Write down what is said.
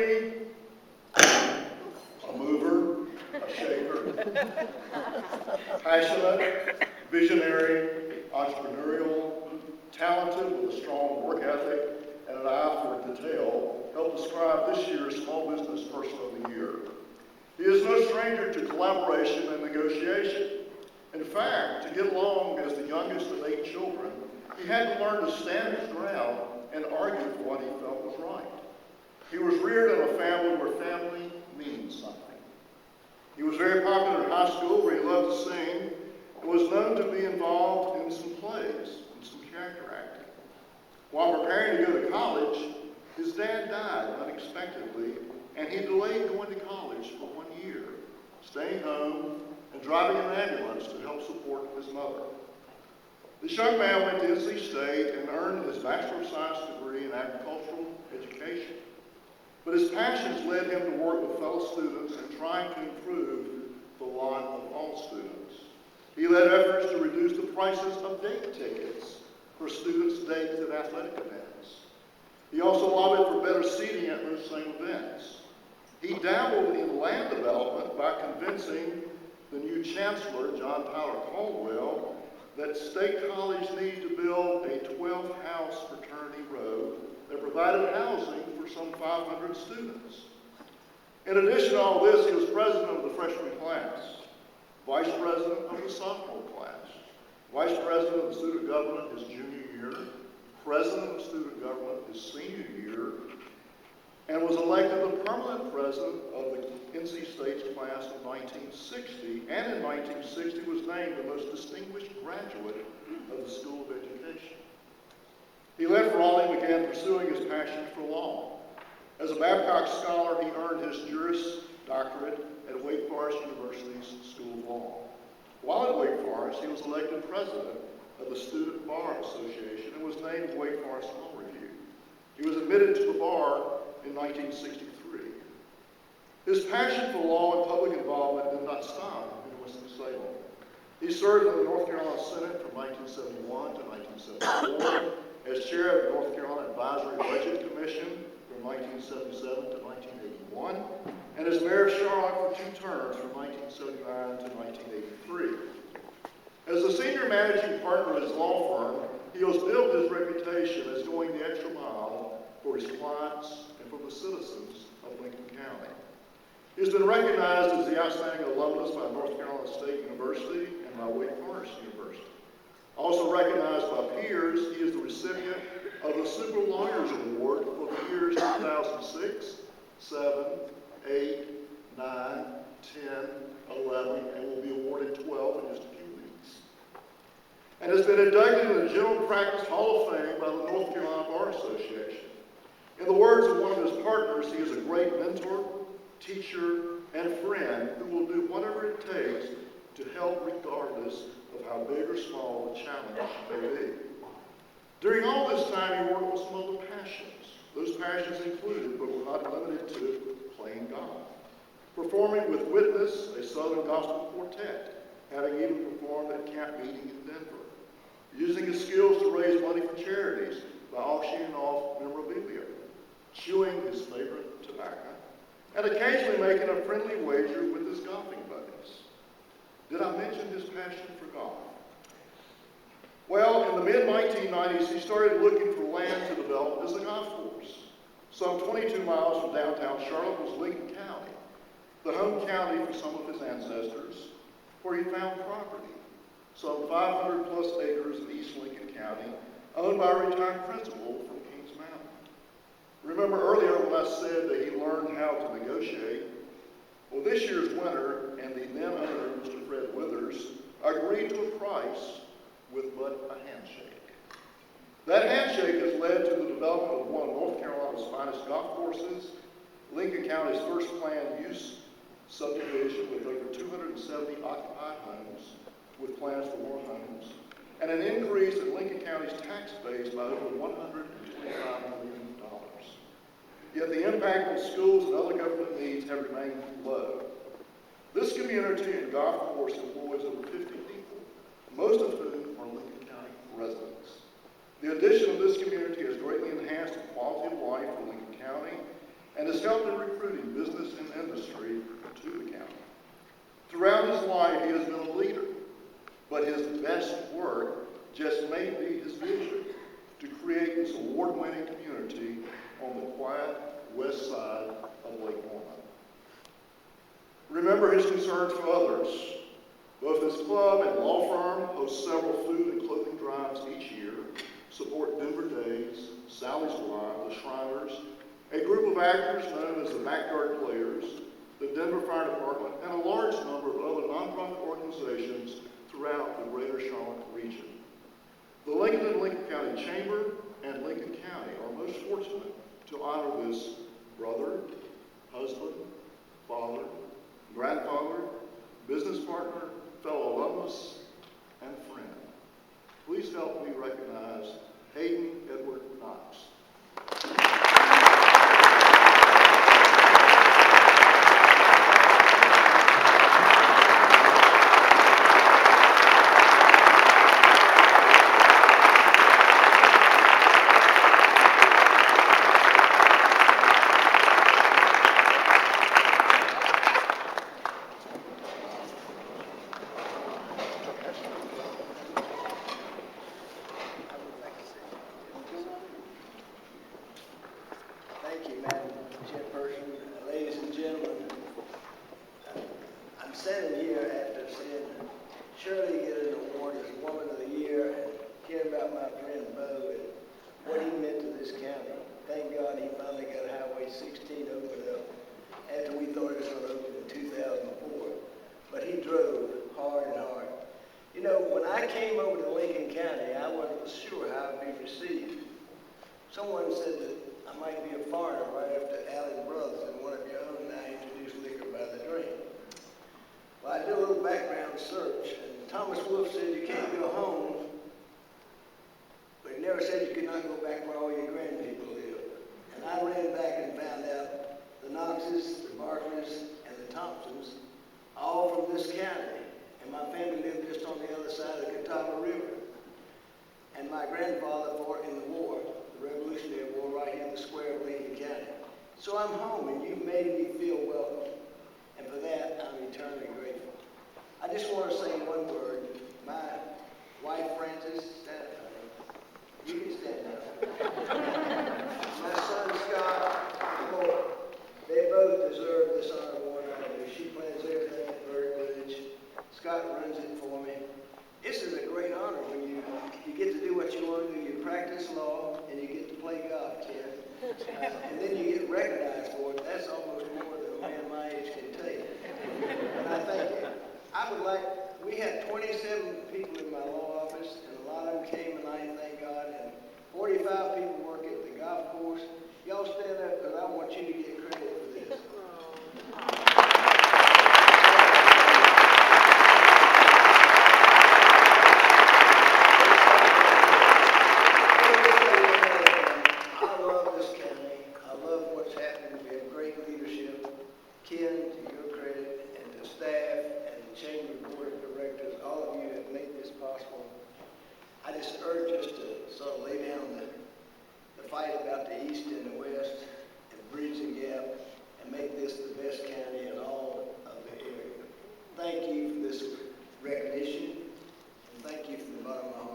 Friendly, a mover, a shaker, passionate, visionary, entrepreneurial, talented with a strong work ethic and an eye for detail, helped describe this year's Small Business Person of the Year. He is no stranger to collaboration and negotiation. In fact, to get along as the youngest of 8 children, he had to learn to stand his ground and argue for what he felt was right. He was reared in a family where family means something. He was very popular in high school where he loved to sing and was known to be involved in some plays and some character acting. While preparing to go to college, his dad died unexpectedly, and he delayed going to college for 1 year, staying home and driving an ambulance to help support his mother. This young man went to NC State and earned his Bachelor of Science degree in agricultural education. But his passions led him to work with fellow students and trying to improve the lot of all students. He led efforts to reduce the prices of date tickets for students' dates at athletic events. He also lobbied for better seating at those same events. He dabbled in land development by convincing the new chancellor, John Tyler Caldwell, that State College needed to build a 12-house fraternity road that provided housing for some 500 students. In addition to all this, he was president of the freshman class, vice president of the sophomore class, vice president of the student government his junior year, president of student government his senior year, and was elected the permanent president of the NC State's class of 1960, and in 1960 was named the most distinguished graduate of the School of Education. He left Raleigh and began pursuing his passion for law. As a Babcock Scholar, he earned his Juris Doctorate at Wake Forest University's School of Law. While at Wake Forest, he was elected president of the Student Bar Association and was named Wake Forest Law Review. He was admitted to the bar in 1963. His passion for law and public involvement did not stop in Winston-Salem. He served in the North Carolina Senate from 1971 to 1974, as chair of the North Carolina Advisory Budget Commission from 1977 to 1981, and as mayor of Charlotte for 2 terms from 1979 to 1983. As the senior managing partner of his law firm, he has built his reputation as going the extra mile for his clients and for the citizens of Lincoln County. He has been recognized as the outstanding alumnus by North Carolina State University and by Wake Forest University. Also recognized by peers, he is the recipient of the Super Lawyers Award for the years 2006, 7, 8, 9, 10, 11, and will be awarded 12 in just a few weeks. And has been inducted in the General Practice Hall of Fame by the North Carolina Bar Association. In the words of one of his partners, he is a great mentor, teacher, and friend who will do whatever it takes to help regardless of how big or small the challenge may be. During all this time, he worked with some other passions. Those passions included, but were not limited to, playing golf, performing with Witness, a Southern gospel quartet, having even performed at camp meeting in Denver, using his skills to raise money for charities by auctioning off memorabilia, chewing his favorite tobacco, and occasionally making a friendly wager with his golfing buddies. Did I mention his passion for golf? Well, in the mid-1990s, he started looking for land to develop as a golf course. Some 22 miles from downtown Charlotte was Lincoln County, the home county for some of his ancestors, where he found property, some 500 plus acres in East Lincoln County, owned by a retired principal from Kings Mountain. Remember earlier when I said that he learned how to negotiate? Well, this year's winter and the then owner, Mr. Fred Withers, agreed to a price with but a handshake. That handshake has led to the development of one of North Carolina's finest golf courses, Lincoln County's first planned use subdivision with over 270 occupied homes, with plans for more homes, and an increase in Lincoln County's tax base by over $125 million. Yet the impact on schools and other government needs have remained low. This community and golf course employs over 50 people, most of whom are Lincoln County residents. The addition of this community has greatly enhanced the quality of life for Lincoln County and has helped in recruiting business and industry to the county. Throughout his life, he has been a leader, but his best work just may be his vision to create this award-winning community on the quiet west side of Lake Norman. Remember his concerns for others. Both his club and law firm host several food and clothing drives each year, support Denver Days, Sally's Alive, the Shriners, a group of actors known as the Backyard Players, the Denver Fire Department, and a large number of other nonprofit organizations throughout the greater Charlotte region. The Lincoln and Lincoln County Chamber and Lincoln County are most fortunate to honor this brother, husband, father, grandfather, business partner, fellow alumnus, and friend. Please help me recognize Hayden Edward Knox. Thank you, Madam Chairperson. Ladies and gentlemen, I'm standing here after seeing Shirley get an award as Woman of the Year and hearing about my friend Bo and what he meant to this county. Thank God he finally got Highway 16 opened up after we thought it was going to open in 2004. But he drove hard and hard. You know, when I came over to Lincoln County, I wasn't sure how I'd be received. Someone said that I might be a foreigner right after Allen Brothers and one of your own, and I introduced liquor by the drink. Well, I did a little background search, and Thomas Wolfe said you can't go home, but he never said you could not go back where all your grandpeople live. And I ran back and found out the Knoxes, the Barkleys, and the Thompsons, all from this county. And my family lived just on the other side of the Catawba River. And my grandfather fought in the war, the Revolutionary War, right here in the square of Lincoln County. So I'm home, and you've made me feel welcome. And for that, I'm eternally grateful. I just want to say one word. My wife, Frances, you can stand now. My son, Scott, Lord, they both deserve this honor more than I do. She plans everything at Bird Village. Scott runs it for me. This is a great honor when you get to do what you want to do. You practice law and you get to play golf, kid. And then you get recognized for it. That's almost more than a man my age can take. And I thank you. We had 27 people in my law office, and a lot of them came tonight, thank God, and 45 people work at the golf course. Y'all stand up because I want you to get credit for this. I love this county. I love what's happening. We have great leadership. Ken, to your credit, and to staff, and the Chamber Board of Directors, all of you have made this possible. I just urge us to sort of lay down the fight about the East and the West and bridge the gap and make this the best county in all of the area. Thank you for this recognition, and thank you from the bottom of my heart.